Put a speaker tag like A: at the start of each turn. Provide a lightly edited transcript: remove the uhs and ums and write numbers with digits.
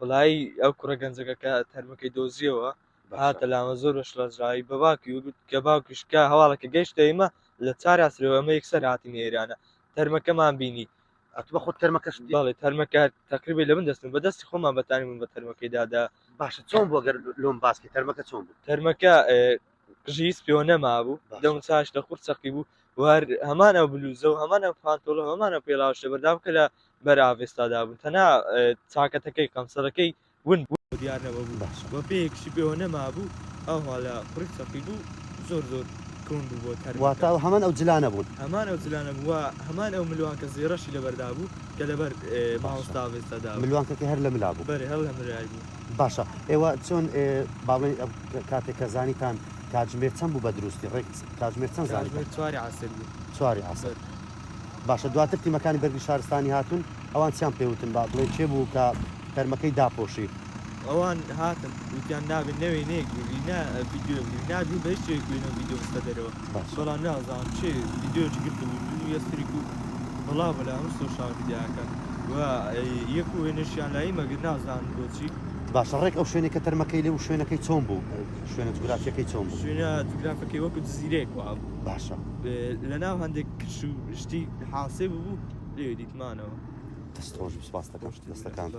A: وڵایی ئەو کوڕە گەنجەکە کە تەرمەکەی دۆزیەوە هاتە لامە زۆر شڵەجایی بە باوکی وگوت کە باوکیشکە هەواڵەکە گەیشتە ئێمە لە 4 ئاسرەوە ئەمە یەکسەر هاتین ئێرانە تەرمەکەمان بینی
B: ئەتوە خۆ تەرمەکەش
A: باڵێ تەرمەکە تقریبی لە من دەستن بەدەستی خۆمان بەتانی من بە تەرمەکەیدادا
B: باشە چۆن بۆ گەر لۆم باسکی تەرمەکە چۆن بوو
A: تەرمەکە قژی سپیۆ نەمابوو دەم چاش لە قورت سەقی بوو وار هەمان ئەو بلوزە و هەمان ئەو پانتۆڵە هەمانە پێڵاوشە بەردام کە لە بەر ئاڤێستادا بوون تەنها چاکەتەکەی قەمسەرەکەی ون بوو دیارنەوە بوو بە پێیەکشی پێوە نەمابوو ئەوها لە قورت سەقی بوو زۆر کۆن بوو بۆ
B: واتە هەمان ئەو جلانە بوون
A: هەمان ئەو جلانە بووە هەمان ئەو ملوانکە زێڕەشی لەبەردا بوو کە لەبەر ماوەستا ئاڤێستادا
B: ملوانکەکە هەر لە ملا بوو
A: بەرێ هەڵ لە ملای بوو
B: باشە ئێوە چۆن باڵێن کاتێک کە زانیتان کاتژمێر چەند بوو بە دروستی ڕێک کاتژمێر چەند زانیت
A: 4 عسر بوو
B: 4 عسر باشە دواتر تیمەکانی بەرگی شارستانی هاتون ئەوان چیان پێوتن با بڵێ چێ بوو کە تەرمەکەی داپۆشی
A: ئەوان هاتن وتیان نابێت نەوەی نێکگوینا ڤیددیۆ نابی بە هیچ شتێکگوێنە ڤیددیۆ بستە دەرەوە بەڵام نازانم چێ ڤیددیۆی گرتبوو یەستری و بەڵا بەلا هەم سۆشال میدیاکە و یەک و وێنەشیان لای مەگر نازانم بۆچی
B: باشە ڕێک ئەو شوێنێک کە تەرمەکەی لێ و شوێنەکەی چۆن بوو شوێنە جوگرافیەکەی چۆن بوو
A: شوێنە جوگرافەکەی وەکو جزیرەیەک وا
B: باشە
A: لە ناو هەندێک کش و شتی حاسێ بوو لێ دیتمانەوە
B: دەست خۆش سپاس دەکەم دەستەکان